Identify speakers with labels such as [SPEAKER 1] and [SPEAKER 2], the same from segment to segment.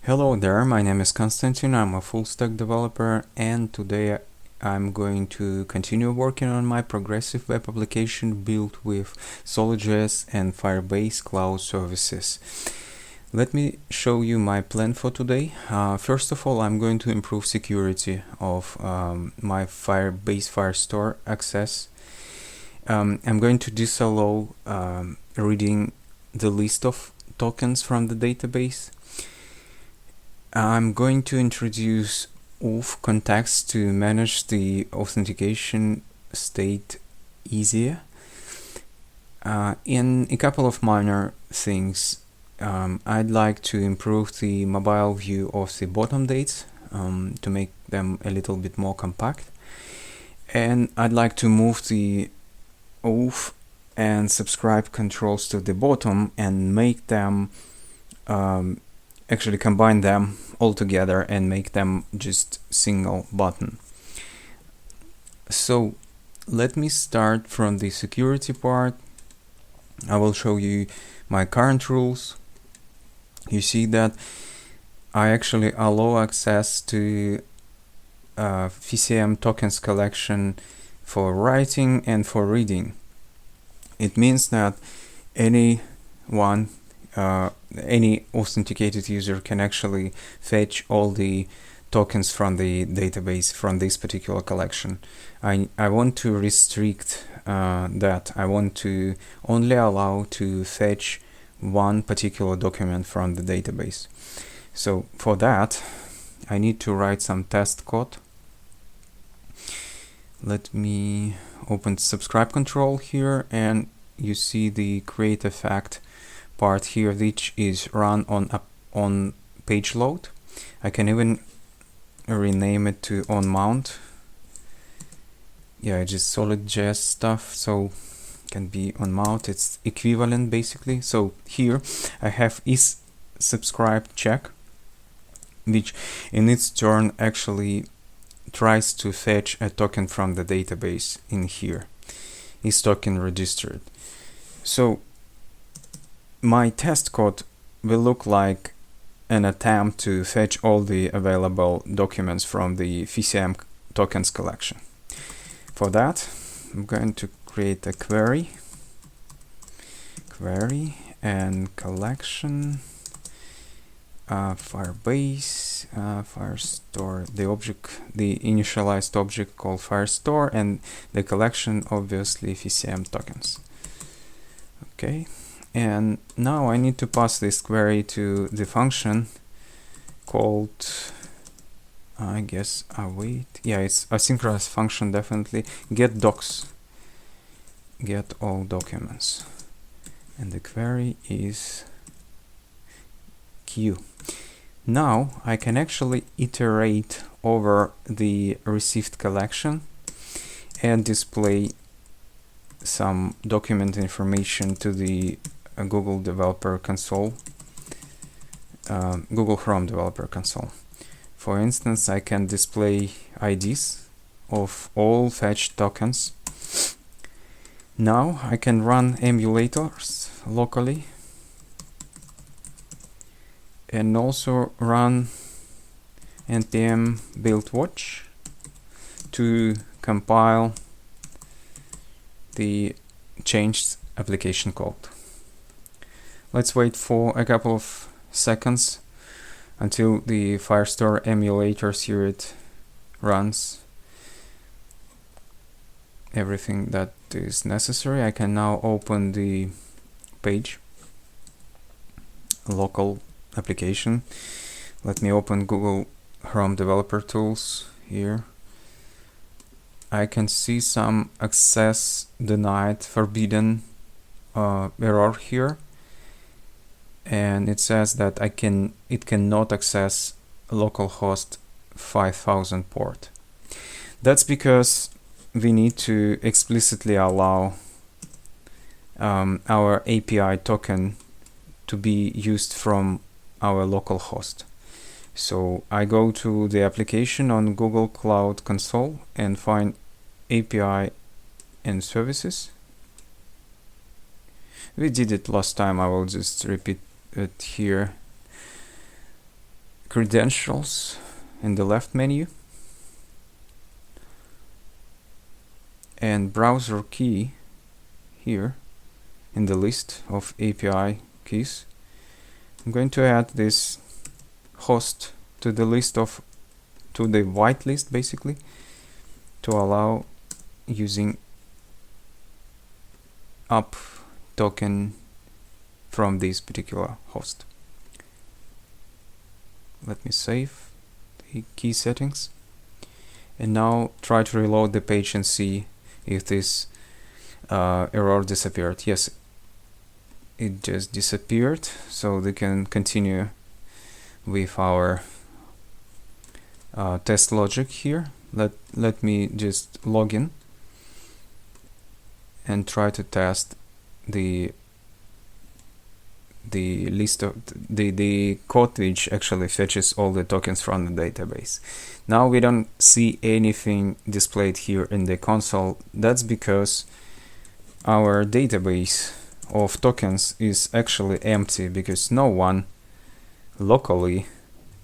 [SPEAKER 1] Hello there, my name is Konstantin, I'm a full-stack developer, and today I'm going to continue working on my progressive web application built with Solid.js and Firebase cloud services. Let me show you my plan for today. First of all, I'm going to improve security of my Firebase Firestore access. I'm going to disallow reading the list of tokens from the database. I'm going to introduce AuthContext to manage the authentication state easier. In a couple of minor things, I'd like to improve the mobile view of the bottom dates to make them a little bit more compact. And I'd like to move the auth and subscribe controls to the bottom and make them actually combine them all together and make them just single button. So let me start from the security part. I will show you my current rules. You see that I actually allow access to VCM tokens collection for writing and for reading. It means that any authenticated user can actually fetch all the tokens from the database from this particular collection. I want to restrict that. I want to only allow to fetch one particular document from the database. So for that, I need to write some test code. Let me open subscribe control here, and you see the create effect part here, which is run on page load. I can even rename it to on mount. Yeah, it's just Solid.js stuff, so it can be on mount. It's equivalent basically. So here I have is subscribe check, which in its turn actually tries to fetch a token from the database in here. Is token registered? So my test code will look like an attempt to fetch all the available documents from the VCM tokens collection. For that, I'm going to create a query and collection Firebase Firestore, the initialized object called Firestore, and the collection obviously VCM tokens. Okay. And now I need to pass this query to the function called, I guess, await. Yeah, it's asynchronous function, definitely. Get docs. Get all documents. And the query is queue. Now I can actually iterate over the received collection and display some document information to the Google Developer Console, Google Chrome Developer Console. For instance, I can display IDs of all fetched tokens. Now I can run emulators locally and also run npm build watch to compile the changed application code. Let's wait for a couple of seconds until the Firestore emulator suite runs everything that is necessary. I can now open the page, local application. Let me open Google Chrome Developer Tools here. I can see some access denied, forbidden error here. And it says that it cannot access localhost 5000 port. That's because we need to explicitly allow our API token to be used from our localhost. So I go to the application on Google Cloud Console and find API and services. We did it last time, I will just repeat it here. credentials in the left menu, and browser key here in the list of API keys. I'm going to add this host to the whitelist basically, to allow using up token from this particular host. Let me save the key settings, and now try to reload the page and see if this error disappeared. Yes, it just disappeared, so we can continue with our test logic here. Let me just log in and try to test the list of the code which actually fetches all the tokens from the database. Now we don't see anything displayed here in the console. That's because our database of tokens is actually empty, because no one locally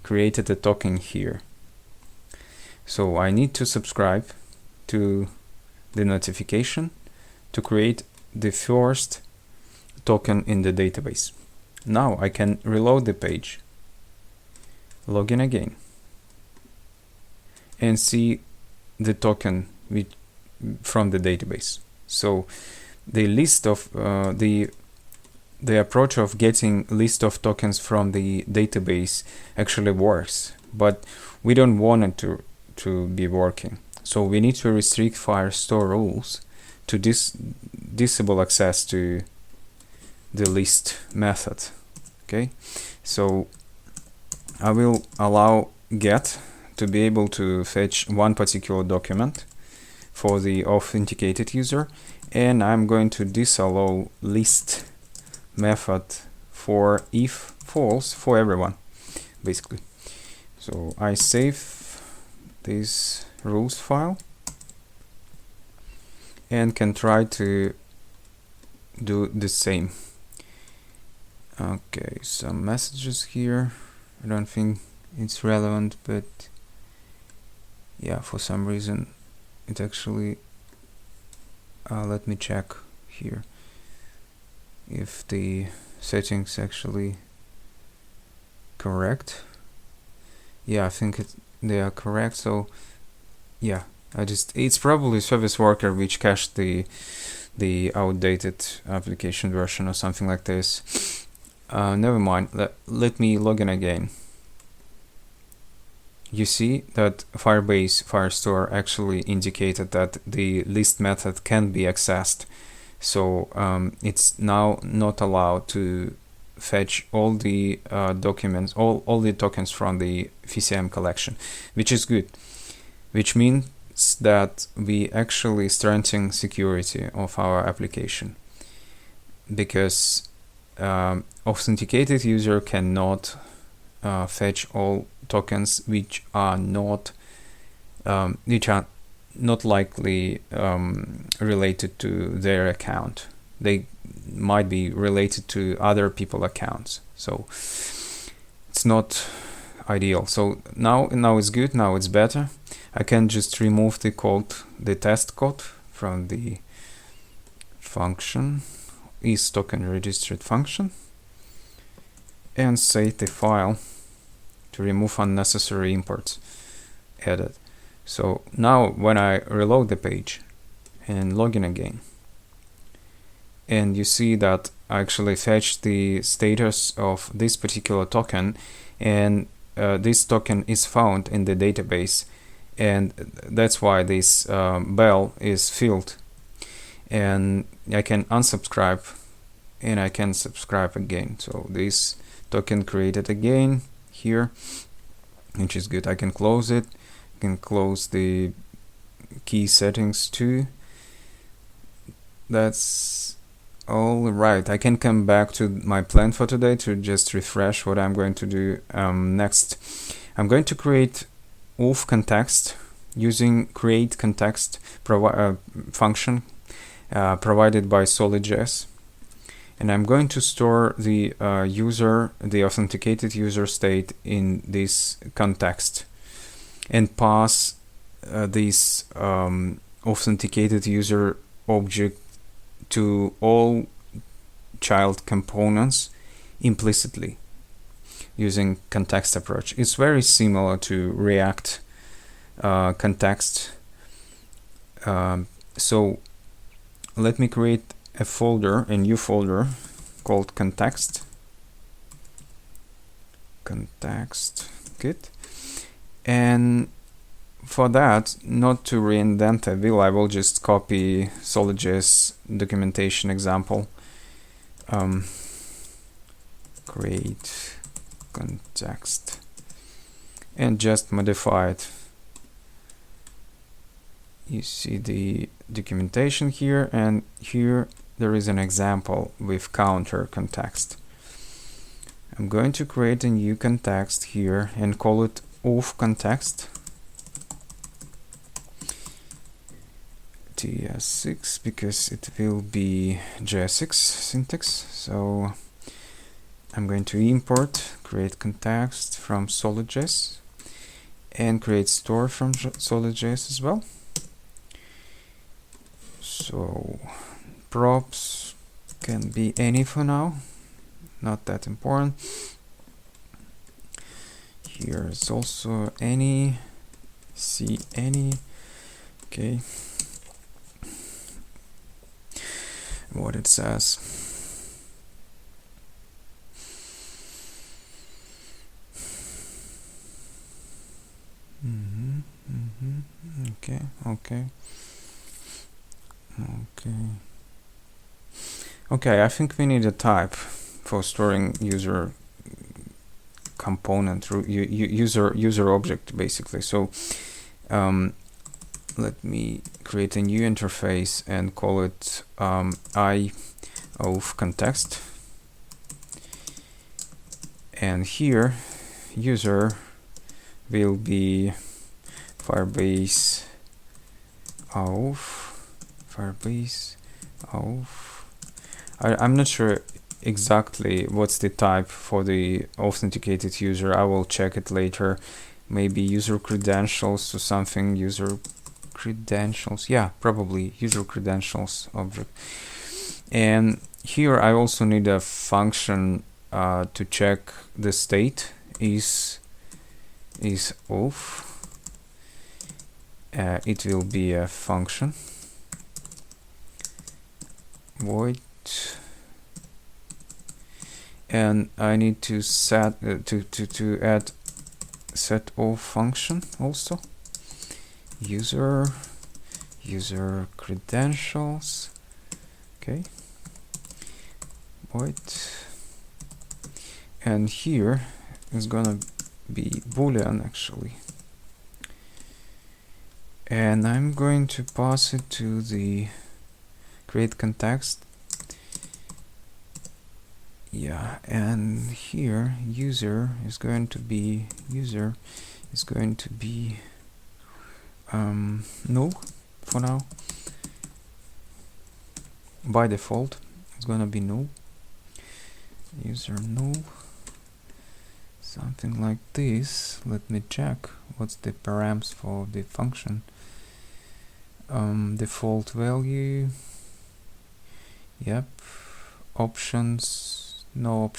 [SPEAKER 1] created a token here. So I need to subscribe to the notification to create the first token in the database. Now I can reload the page, log in again, and see the token from the database. So the list of the approach of getting list of tokens from the database actually works, but we don't want it to be working. So we need to restrict Firestore rules to disable access to the list method. Okay, so I will allow get to be able to fetch one particular document for the authenticated user, and I'm going to disallow list method for if false for everyone, basically. So I save this rules file and can try to do the same. Okay, some messages here. I don't think it's relevant, but yeah, for some reason it actually let me check here if the settings actually correct. Yeah, I think they are correct. So yeah, it's probably service worker which cached the outdated application version or something like this. Never mind, let me log in again. You see that Firebase Firestore actually indicated that the list method can be accessed. So it's now not allowed to fetch all the documents, all the tokens from the VCM collection, which is good, which means that we actually strengthen security of our application, because authenticated user cannot fetch all tokens which are not likely related to their account. They might be related to other people's accounts, so it's not ideal. So now it's good. Now it's better. I can just remove the code, the test code, from the function isTokenRegistered function, and save the file to remove unnecessary imports added. So now when I reload the page and log in again, and you see that I actually fetched the status of this particular token, and this token is found in the database, and that's why this bell is filled, and I can unsubscribe and I can subscribe again. So this token created again here, which is good. I can close it. I can close the key settings too. That's all right. I can come back to my plan for today to just refresh what I'm going to do next. I'm going to create AuthContext using create context function provided by Solid.js and I'm going to store the the authenticated user state in this context and pass this authenticated user object to all child components implicitly using context approach. It's very similar to React context. So let me create a new folder called context git, and for that, not to reindent a view, I will just copy Solid.js documentation example. Create context and just modify it. You see the documentation here, and here there is an example with counter context. I'm going to create a new context here and call it authContext TS6 because it will be JS6 syntax. So I'm going to import create context from Solid.js and create store from Solid.js as well. So props can be any for now, not that important. Here is also any, see any, okay. What it says. Okay, I think we need a type for storing user component, user object basically. So let me create a new interface and call it authContext, and here user will be Firebase auth. I'm not sure exactly what's the type for the authenticated user. I will check it later. Maybe user credentials or something. User credentials, yeah, probably user credentials object. And here I also need a function to check the state is auth. It will be a function void, and I need to set to add set auth function also. User credentials, okay, void, and here is gonna be boolean actually, and I'm going to pass it to the create context. Yeah, and here user is going to be null for now. By default it's gonna be null. User null, something like this. Let me check what's the params for the function. Default value, yep. Options, no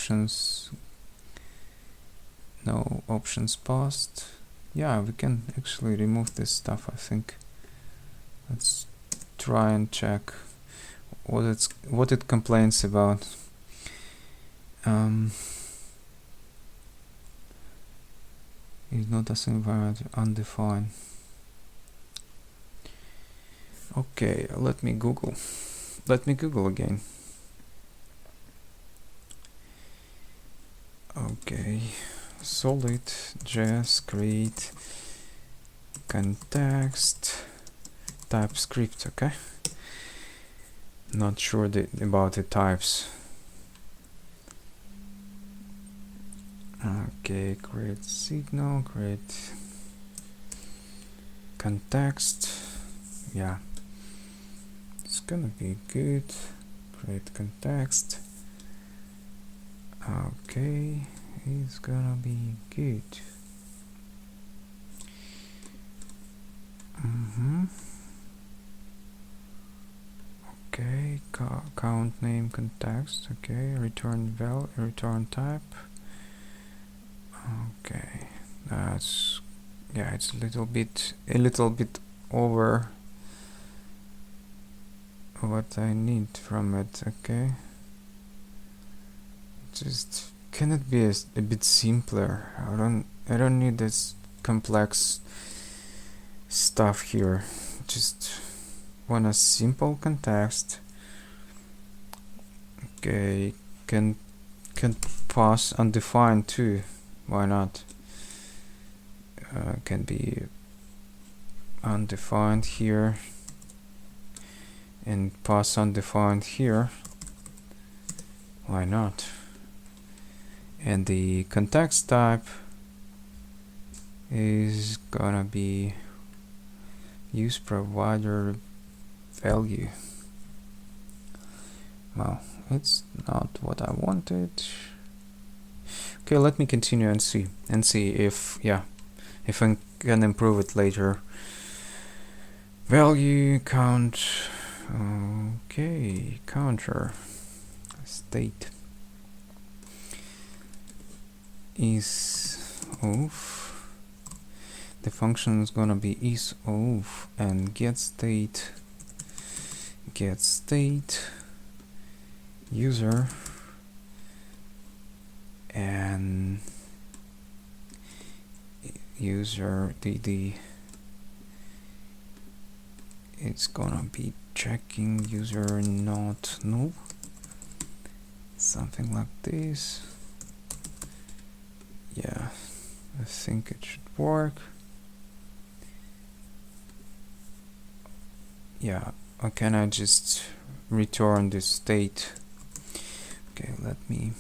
[SPEAKER 1] options passed. Yeah, we can actually remove this stuff, I think. Let's try and check what it complains about. Is not assigned variable undefined. Okay, let me Google again. Okay, Solid.js create context TypeScript. Okay, not sure about the types. Okay, create signal, create context. Yeah, it's gonna be good. Create context. Okay, it's gonna be good. Okay, count name context. Okay, return value, return type. Okay, that's, yeah, it's a little bit over what I need from it. Okay, just, can it be a bit simpler? I don't need this complex stuff here. Just want a simple context. Okay, can pass undefined too. Why not? Can be undefined here and pass undefined here. Why not? And the context type is gonna be use provider value. Well, it's not what I wanted. Okay, let me continue and see if, yeah, if I can improve it later. Value count. Okay, counter state is off. The function is gonna be is off, and get state user, and user it's gonna be checking user not null, something like this. Yeah, I think it should work. Yeah, or can I just return this state? Okay, let me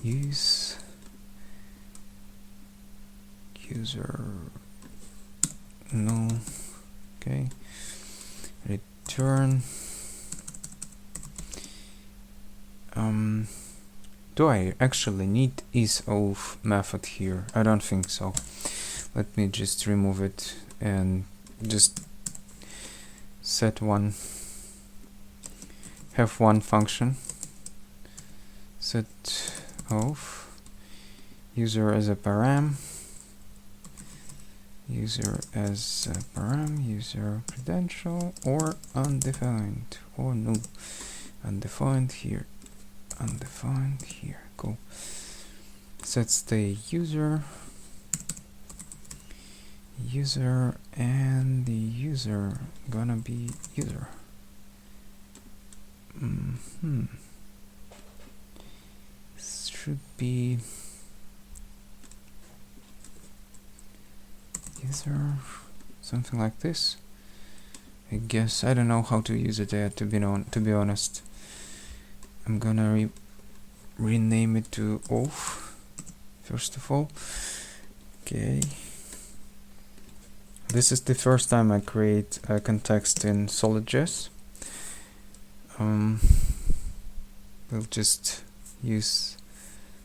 [SPEAKER 1] use user null. Okay, return. Do I actually need isOf method here? I don't think so. Let me just remove it and just set one, have one function, set of user as a param, user as a param, user credential, or undefined, or no, undefined here, undefined here. Cool. Set state user, and the user gonna be user. Should be user, something like this. I guess I don't know how to use it yet, to be honest. I'm gonna rename it to off first of all. Okay. This is the first time I create a context in Solid.js. We'll just use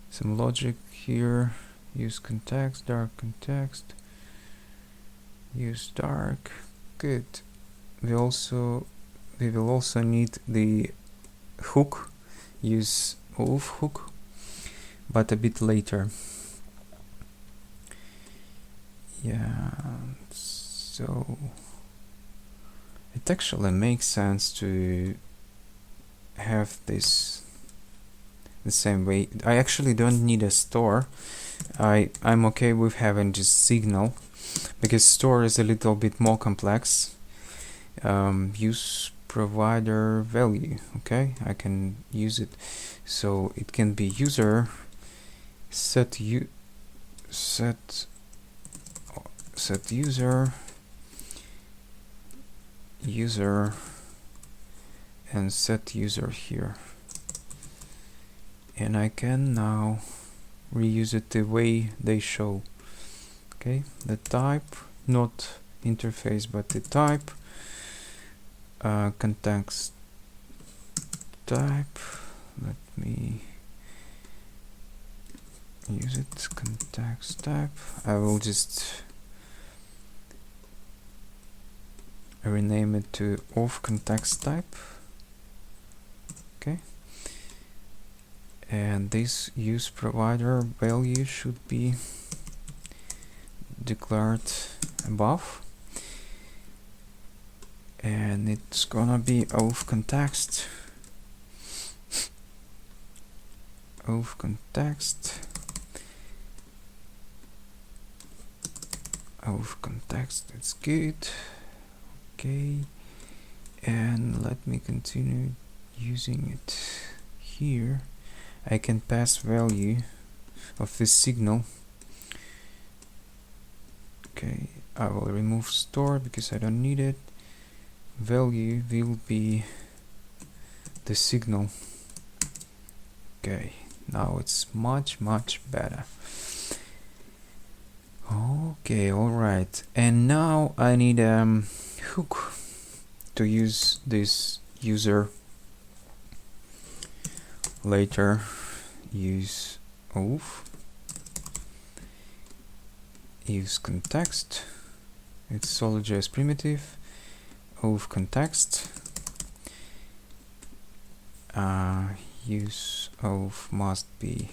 [SPEAKER 1] some logic here. Use context, dark context. Use dark. Good. We will also need the hook. Use off hook, but a bit later. Yeah. So it actually makes sense to have this the same way. I actually don't need a store. I'm okay with having just signal, because store is a little bit more complex. Use provider value. Okay, I can use it, so it can be user set user and set user here, and I can now reuse it the way they show. Okay, the type, not interface, but the type, context type. Let me use it context type. I will just rename it to authContext type. Okay. And this use provider value should be declared above, and it's gonna be authContext it's good. Okay, and let me continue using it here. I can pass value of this signal. Okay, I will remove store because I don't need it. Value will be the signal. Okay, now it's much better. Okay, alright. And now I need a hook to use this user later. Use auth, use context, it's Solid.js primitive, authContext, use auth must be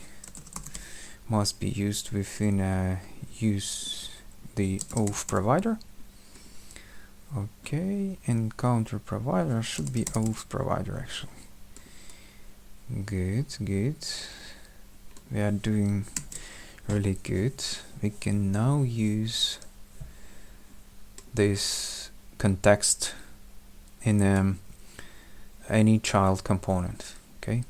[SPEAKER 1] used within use the auth provider. Okay, and counter provider should be auth provider actually. Good. We are doing really good. We can now use this context in any child component. Okay,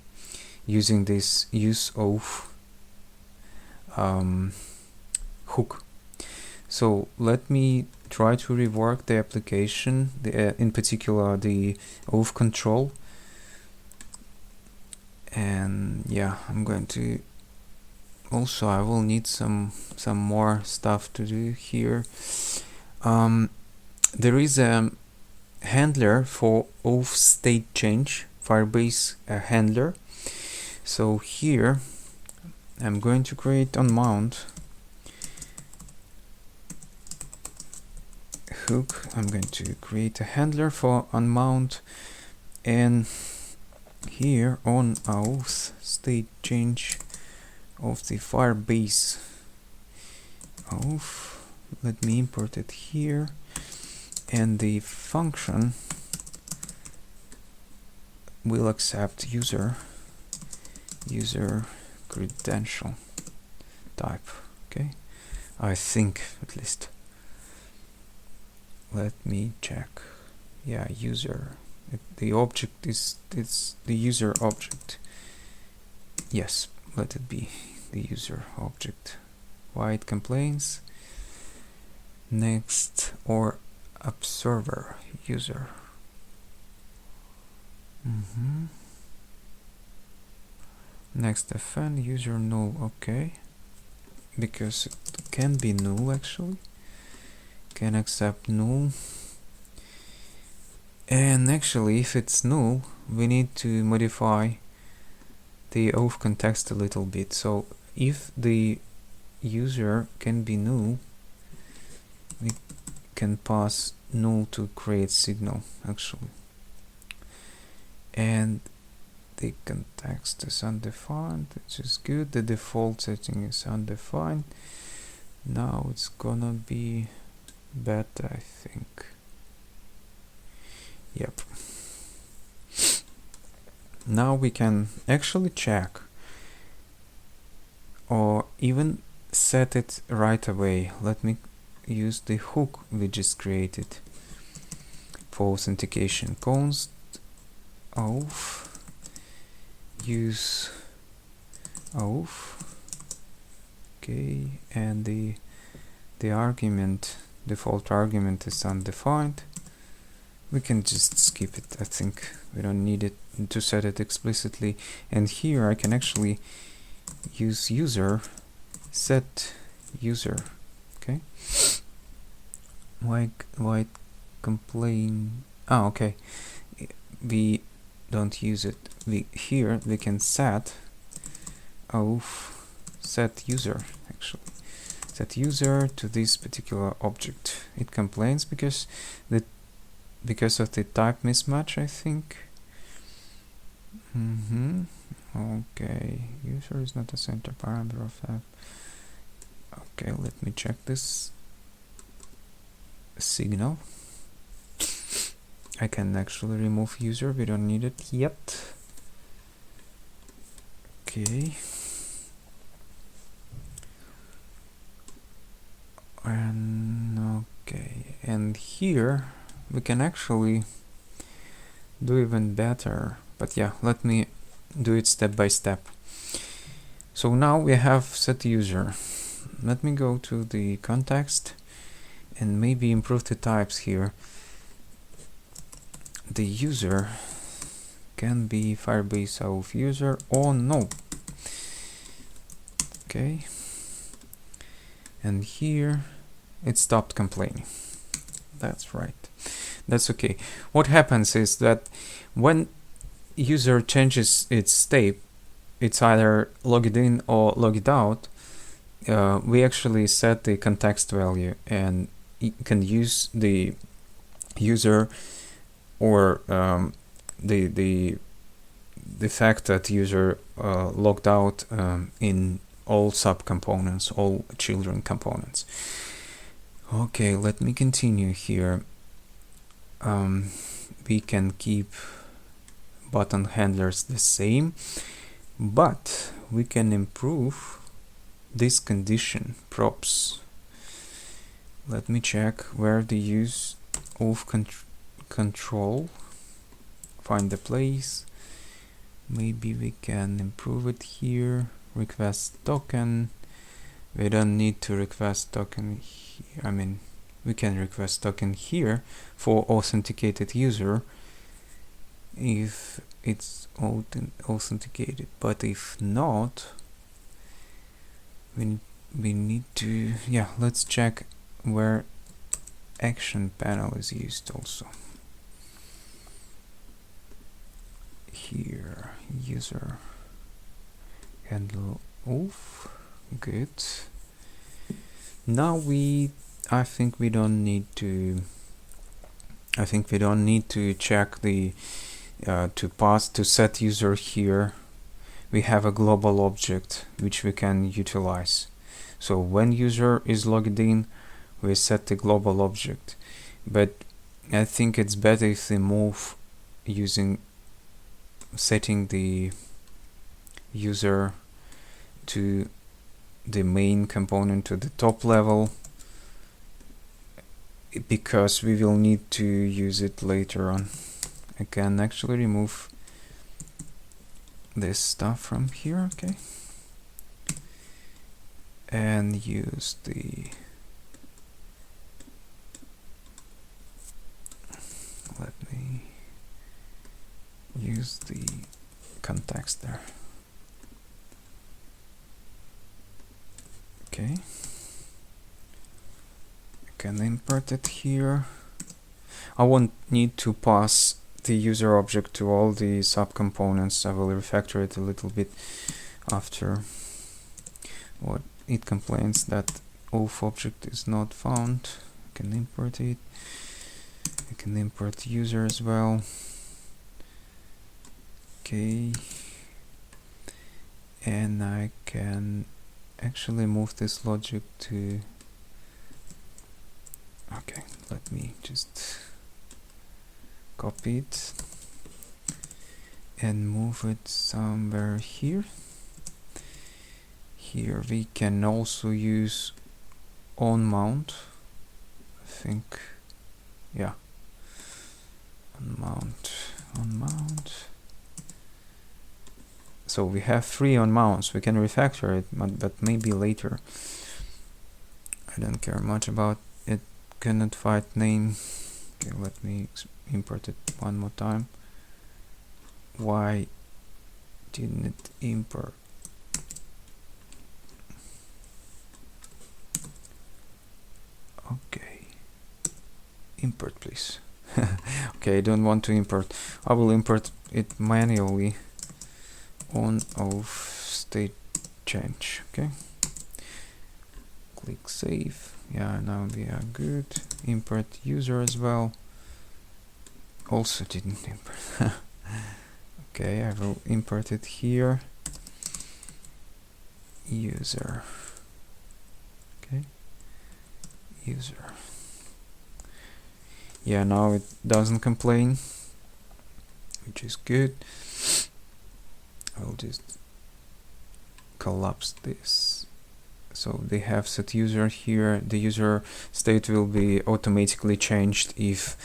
[SPEAKER 1] using this use auth hook. So let me try to rework the application, in particular the auth control. And yeah, I'm going to also, I will need some more stuff to do here. There is a handler for auth state change, Firebase handler. So here I'm going to create onMount hook. I'm going to create a handler for onMount, and here on auth state change of the Firebase auth, let me import it here, and the function will accept user credential type. Okay, I think, at least. Let me check. Yeah, user. The object is the user object. Yes, let it be the user object. Why it complains? Next or observer user. Next fn user null. Okay, because it can be null actually. Can accept null. And actually, if it's null, we need to modify the authContext a little bit. So if the user can be null, we can pass null to create signal actually. And the context is undefined, which is good. The default setting is undefined. Now it's gonna be better, I think. Yep. Now we can actually check or even set it right away. Let me use the hook we just created for authentication. Const auth use auth. Okay, and the argument, default argument is undefined. We can just skip it. I think we don't need it to set it explicitly. And here I can actually use user, set user. Okay. Why complain? Oh, okay. We don't use it. Here we can set auth set user, actually. Set user to this particular object. It complains because of the type mismatch, I think. Okay, user is not a center parameter of that. Okay, let me check this signal. I can actually remove user, we don't need it yet. Okay. And here we can actually do even better, but yeah, let me do it step by step. So now we have set user. Let me go to the context and maybe improve the types here. The user can be Firebase auth user or no. Okay, and here it stopped complaining. That's right. That's okay. What happens is that when user changes its state, it's either logged in or logged out, we actually set the context value and can use the user or the fact that user logged out in all subcomponents, all children components. Okay, let me continue here. We can keep button handlers the same, but we can improve this condition props. Let me check where the use of control, find the place. Maybe we can improve it here. Request token. We don't need to request token here. I mean, we can request token here for authenticated user if it's authenticated, but if not, we need to, yeah, let's check where action panel is used also. Here, user handle auth. Good. Now I think we don't need to check the to set user here. We have a global object which we can utilize. So when user is logged in, we set the global object. But I think it's better if we move using setting the user to the main component to the top level, because we will need to use it later on. I can actually remove this stuff from here, okay, and use the, let me use the context there. Okay, I can import it here. I won't need to pass the user object to all the subcomponents. I will refactor it a little bit after. What it complains that auth object is not found. I can import it. I can import user as well. Okay, and I can actually move this logic to, okay, let me just copy it and move it somewhere here. Here we can also use on mount, I think, yeah, on mount. So we have 3 on mounts. We can refactor it, but maybe later. I don't care much about it. Cannot find name. Okay, let me import it one more time. Why didn't it import? Okay, import please. Okay, I don't want to import. I will import it manually on auth state change. Okay, click save. Yeah, now we are good. Import user as well. Also didn't import. Okay, I will import it here. User. Okay, user. Yeah, now it doesn't complain, which is good. I'll just collapse this. So they have set user here. The user state will be automatically changed if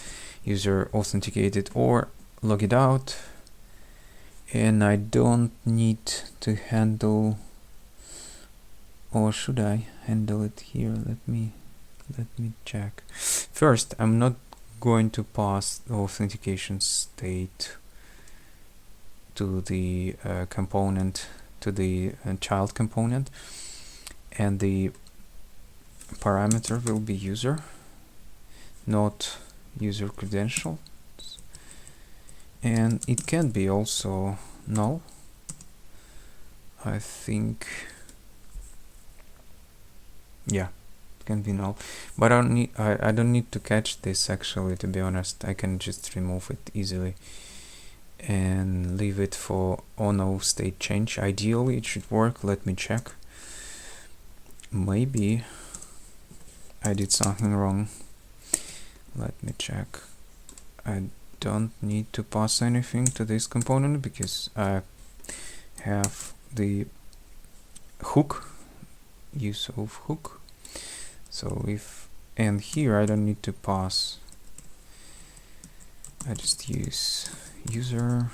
[SPEAKER 1] user authenticated or log it out. And I don't need to handle, or should I handle it here? Let me check. First, I'm not going to pass the authentication state to the component, to the child component, and the parameter will be user, not user credential, and it can be also null. I think, yeah, it can be null, but I don't need to catch this actually, to be honest. I can just remove it easily and leave it for no state change. Ideally it should work. Let me check. Maybe I did something wrong. Let me check. I don't need to pass anything to this component because I have the hook, use of hook. So if, and here I don't need to pass, I just use user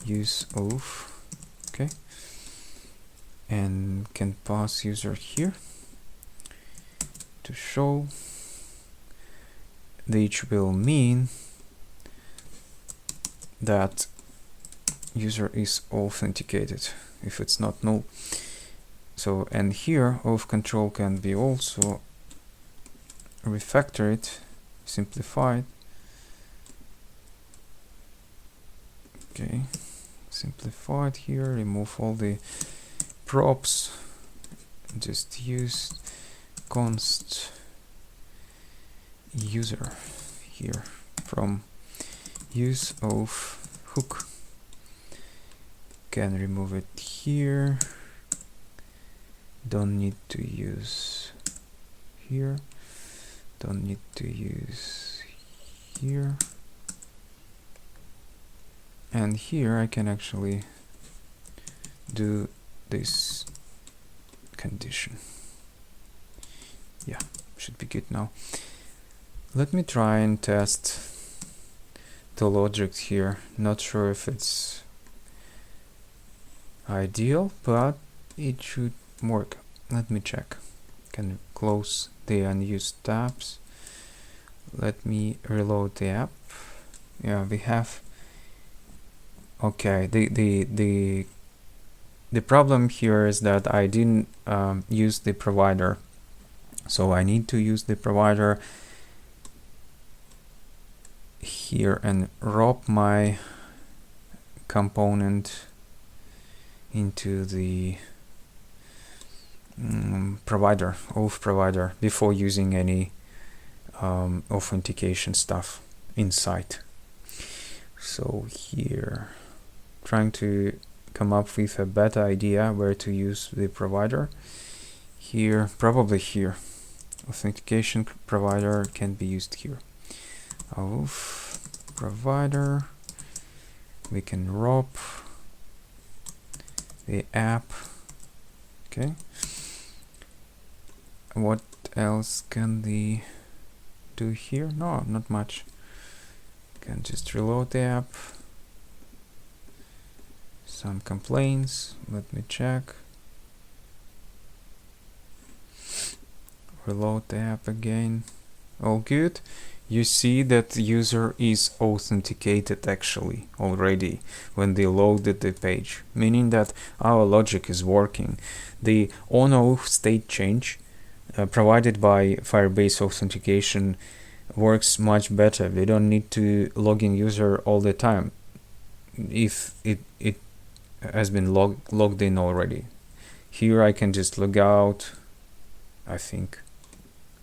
[SPEAKER 1] use of, okay, and can pass user here to show. Which will mean that user is authenticated if it's not null. So, and here auth control can be also refactored, simplified. Okay, simplified here, remove all the props, just use const user here from use of hook. Can remove it here, don't need to use here, don't need to use here, and here I can actually do this condition. Yeah, should be good now. Let me try and test the logic here. Not sure if it's ideal, but it should work. Let me check. Can close the unused tabs. Let me reload the app. Yeah, we have. Okay, the problem here is that I didn't use the provider, so I need to use the provider here and wrap my component into the provider, auth provider, before using any authentication stuff inside. So here, trying to come up with a better idea where to use the provider. Here, probably here. Authentication provider can be used here. Auth provider. We can wrap the app. Okay. What else can they do here? No, not much. Can just reload the app. Some complaints. Let me check. Reload the app again. All good. You see that the user is authenticated actually already when they loaded the page, meaning that our logic is working. The on-off state change provided by Firebase authentication works much better. We don't need to log in user all the time if it has been logged in already. Here I can just log out. I think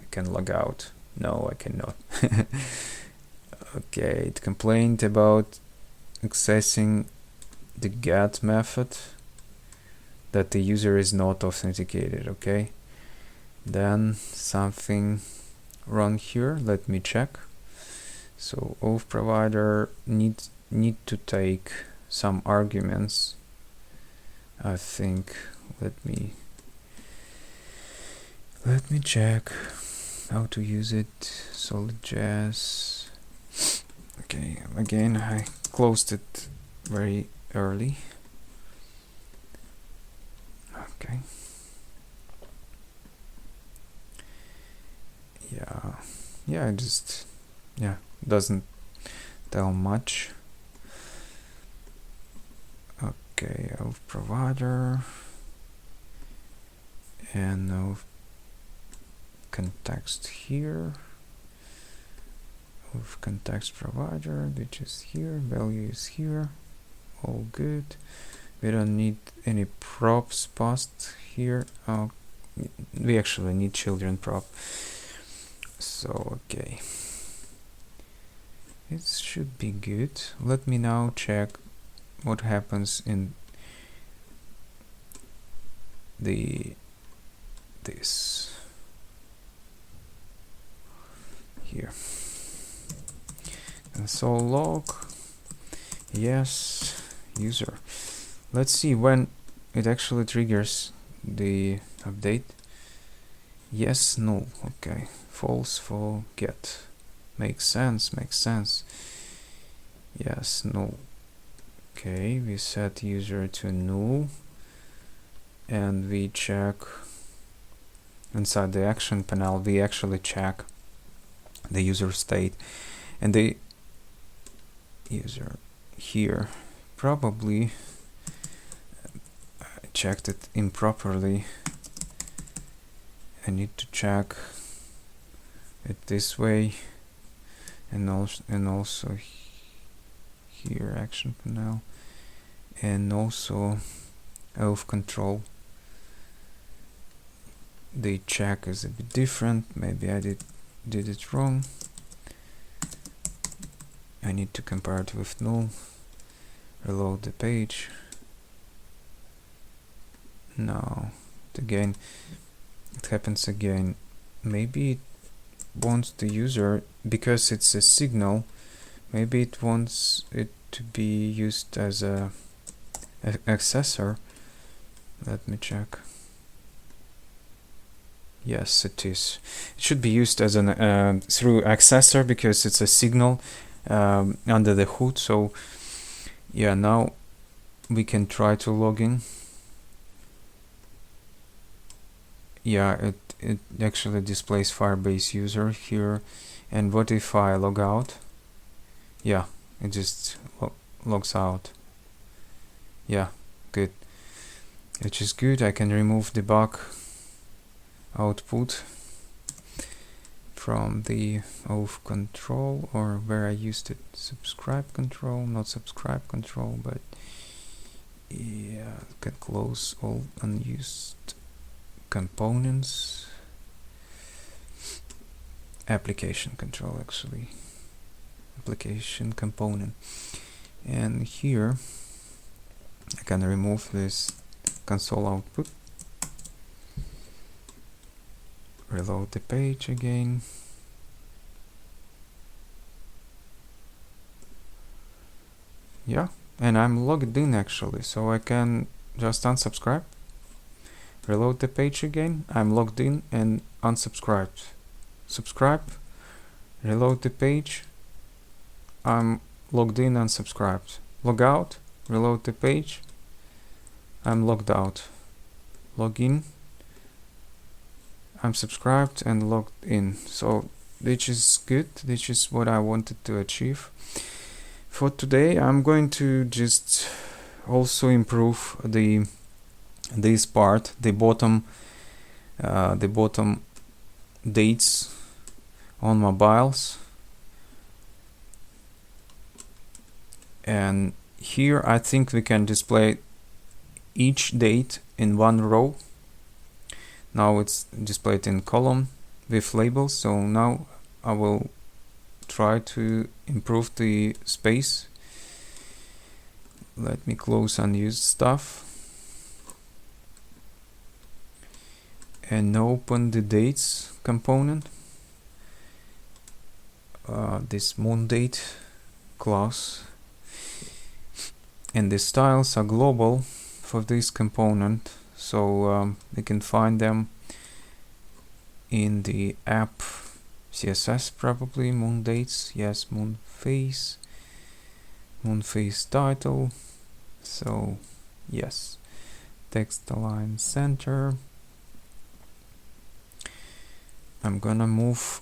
[SPEAKER 1] I can log out. No, I cannot. Okay, it complained about accessing the get method, that the user is not authenticated. Okay, then something wrong here. Let me check. So auth provider need to take some arguments, I think. Let me check how to use it. Solid.js. Okay, again I closed it very early. Okay. Yeah, it just doesn't tell much. Okay, auth provider and authContext here. AuthContext provider, which is here, value is here, all good. We don't need any props passed here. We actually need children prop. So okay, it should be good. Let me now check what happens in this here. Console log, yes, user. Let's see when it actually triggers the update. Yes, null. Okay, false for get. Makes sense. Yes, null. Okay, we set user to null, and we check inside the action panel. We actually check the user state, and the user here probably checked it improperly. I need to check it this way, and also here action panel, and also auth control. The check is a bit different. Maybe I did it wrong. I need to compare it with null. Reload the page. No, again it happens again. Maybe it wants the user, because it's a signal, maybe it wants it to be used as a accessor. Let me check. Yes, it is. It should be used as an through accessor, because it's a signal under the hood. So yeah, now we can try to log in. Yeah, it actually displays Firebase user here. And what if I log out? Yeah, it just logs out. Yeah, good. Which is good. I can remove the bug output from the auth control, or where I used it, subscribe control, not subscribe control, but yeah, can close all unused components. Application control, actually, application component, and here I can remove this console output. Reload the page again. Yeah, and I'm logged in actually, so I can just unsubscribe. Reload the page again. I'm logged in and unsubscribed. Subscribe. Reload the page. I'm logged in and subscribed. Log out. Reload the page. I'm logged out. Log in. I'm subscribed and logged in. So this is good. This is what I wanted to achieve. For today, I'm going to just also improve this part, the bottom dates on mobiles. And here I think we can display each date in one row. Now it's displayed in column with labels. So now I will try to improve the space. Let me close unused stuff and open the dates component. This moon date class, and the styles are global for this component, so we can find them in the app CSS probably. Moon dates, yes, moon phase title. So yes, text align center. I'm gonna move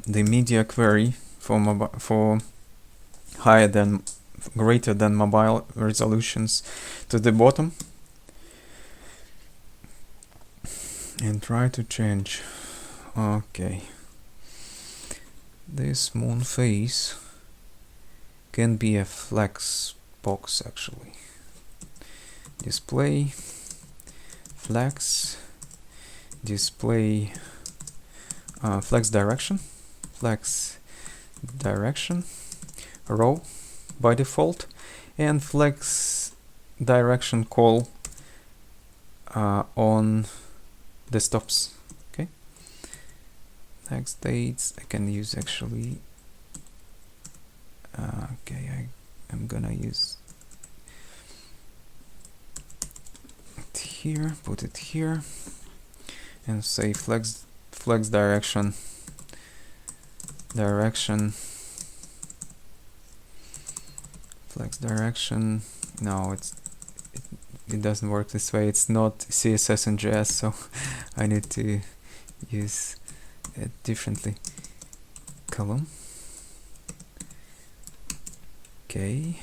[SPEAKER 1] the media query for greater than mobile resolutions to the bottom, and try to change. Okay, this moon phase can be a flex box actually. Display flex, display flex direction row by default, and flex direction call on desktops. Okay, next dates I can use actually. Okay, I'm gonna use it here, put it here, and say flex direction flex direction. No, it doesn't work this way. It's not CSS and JS, so I need to use it differently. Column. Okay,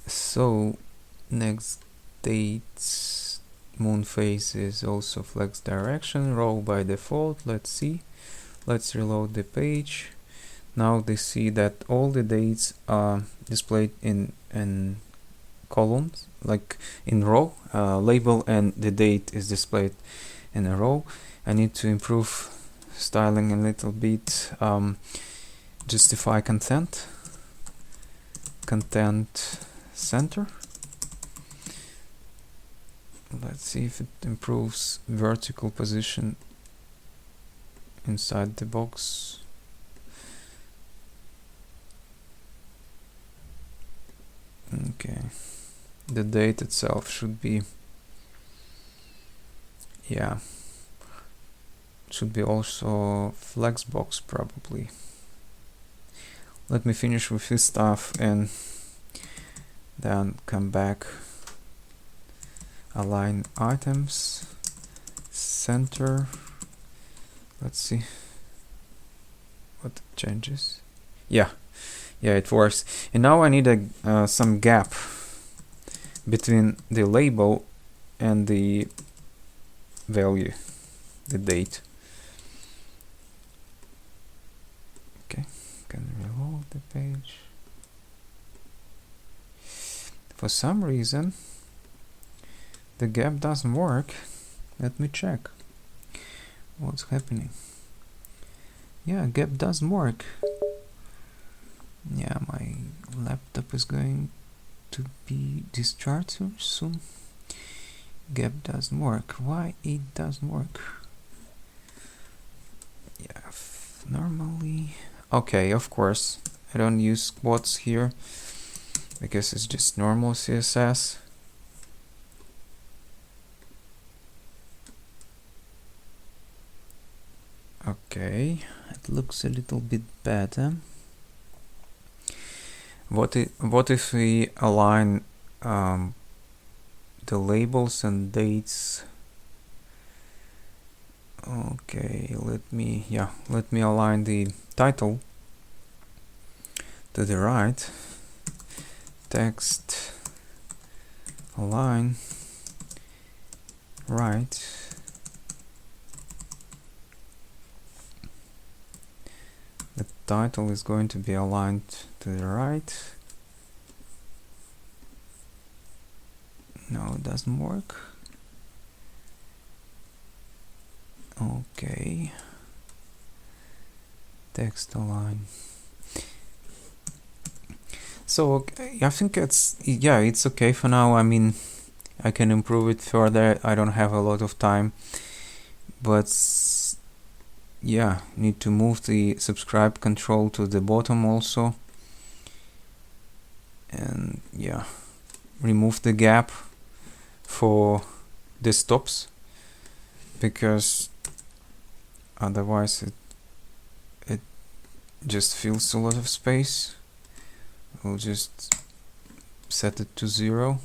[SPEAKER 1] so next dates moon phase is also flex direction row by default. Let's see, let's reload the page. Now they see that all the dates are displayed in columns, like in row. Label and the date is displayed in a row. I need to improve styling a little bit. Justify content center. Let's see if it improves vertical position inside the box. Okay, the date itself should be, yeah, should be also flexbox probably. Let me finish with this stuff and then come back. Align items center. Let's see what changes. Yeah, it works. And now I need some gap between the label and the value, the date. Okay, can reload the page. For some reason the gap doesn't work. Let me check what's happening. Yeah, gap doesn't work. Yeah, my laptop is going to be discharged soon. Gap doesn't work. Why it doesn't work? Yeah, normally. Okay, of course I don't use quotes here because it's just normal CSS. Okay, it looks a little bit better. What if we align the labels and dates? Okay, let me align the title to the right. Text align right. The title is going to be aligned to the right. Now it doesn't work. Okay. Text align. So okay, I think it's okay for now. I mean, I can improve it further. I don't have a lot of time, but yeah, need to move the subscribe control to the bottom also, and yeah, remove the gap for the stops, because otherwise it just fills a lot of space. We'll just set it to 0.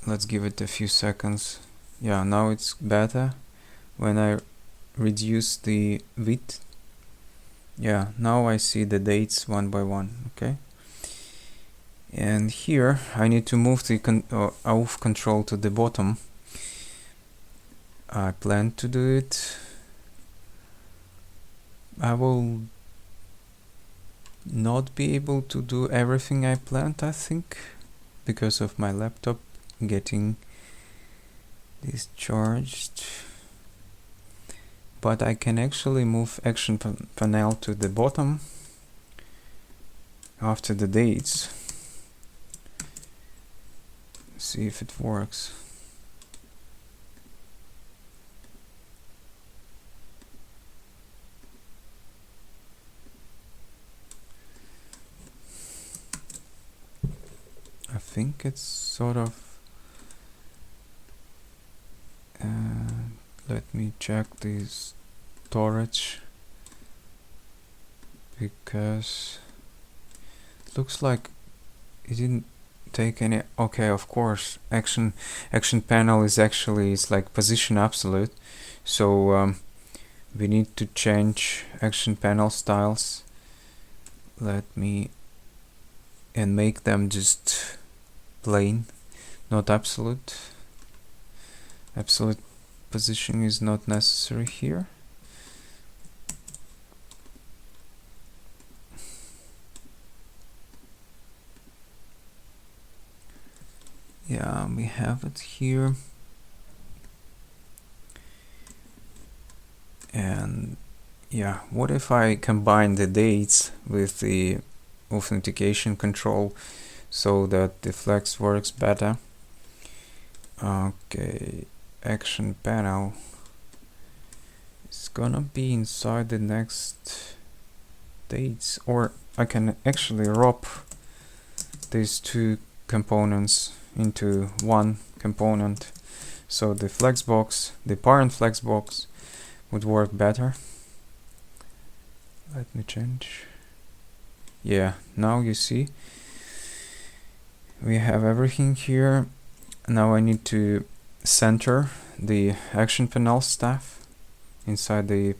[SPEAKER 1] Let's give it a few seconds. Yeah, now it's better. When I reduce the width, yeah, now I see the dates one by one. Okay, and here I need to move the auth control to the bottom. I plan to do it. I will not be able to do everything I planned, I think, because of my laptop getting discharged. But I can actually move action panel to the bottom after the dates. See if it works. I think it's sort of let me check the storage, because it looks like it didn't take any. Okay, of course, action panel is actually, it's like position absolute, so we need to change action panel styles. Let me and make them just plain, not absolute. Absolute position is not necessary here. Yeah, we have it here. And yeah, what if I combine the dates with the authentication control so that the flex works better? Okay, action panel is gonna be inside the next dates, or I can actually wrap these two components into one component, so the flexbox, the parent flexbox, would work better. Let me change. Yeah, now you see we have everything here. Now I need to center the action panel stuff inside the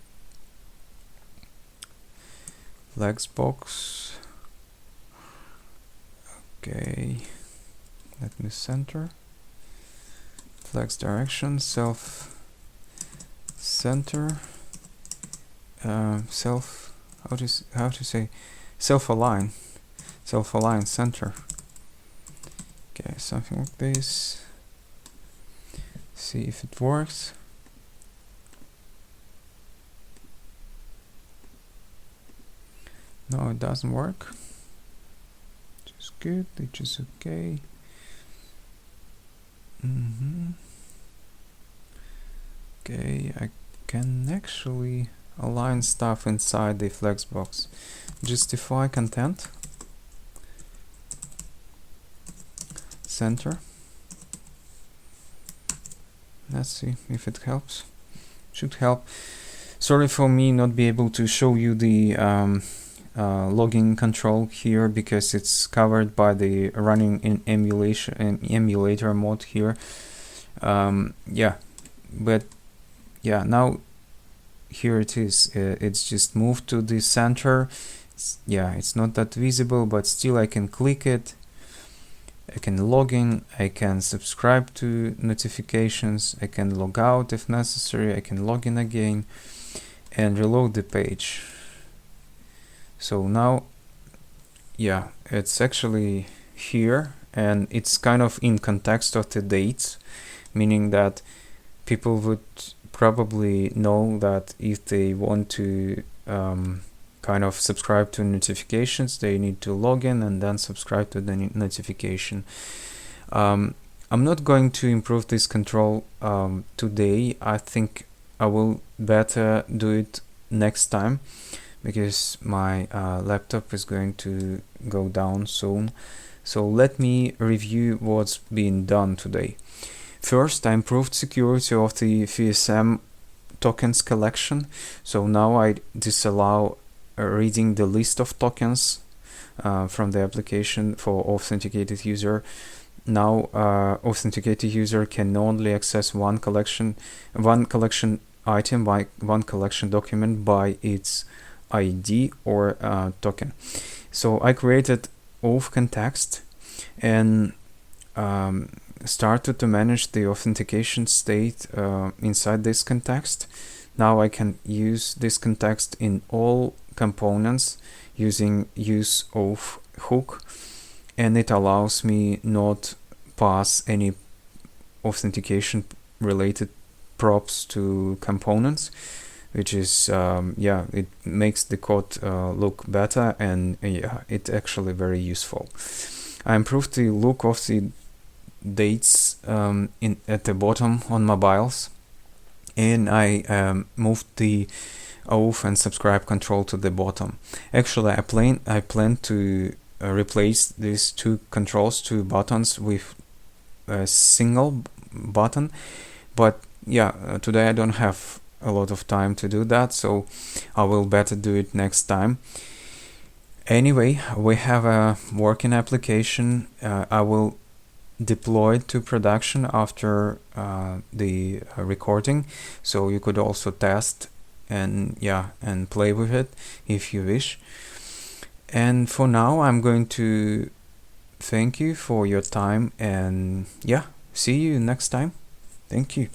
[SPEAKER 1] flexbox. Okay, let me center. Flex direction, self center, self, how to say, self align center. Okay, something like this. See if it works. No, it doesn't work. Which is good, which is okay. Okay, I can actually align stuff inside the flexbox. Justify content. Center. Let's see if it helps. Should help. Sorry for me not be able to show you the logging control here, because it's covered by the running in emulator mode here. Yeah, but yeah, now here it is. It's just moved to the center. Yeah, it's not that visible, but still I can click it. I can log in, I can subscribe to notifications, I can log out if necessary, I can log in again and reload the page. So now, yeah, it's actually here, and it's kind of in context of the dates, meaning that people would probably know that if they want to kind of subscribe to notifications, they need to log in and then subscribe to the notification. I'm not going to improve this control today. I think I will better do it next time, because my laptop is going to go down soon. So let me review what's been done today. First, I improved security of the FSM tokens collection. So now I disallow reading the list of tokens from the application for authenticated user. Now authenticated user can only access one collection item by one collection document by its ID or token. So I created AuthContext and started to manage the authentication state inside this context. Now I can use this context in all components using useAuth hook, and it allows me not pass any authentication related props to components, which is it makes the code look better, and it's actually very useful. I improved the look of the dates at the bottom on mobiles, and I moved the auth and subscribe control to the bottom. Actually, I plan to replace these two buttons with a single button, but today I don't have a lot of time to do that, so I will better do it next time. Anyway, we have a working application. I will deploy it to production after the recording, so you could also test and play with it if you wish. And for now, I'm going to thank you for your time, and see you next time. Thank you.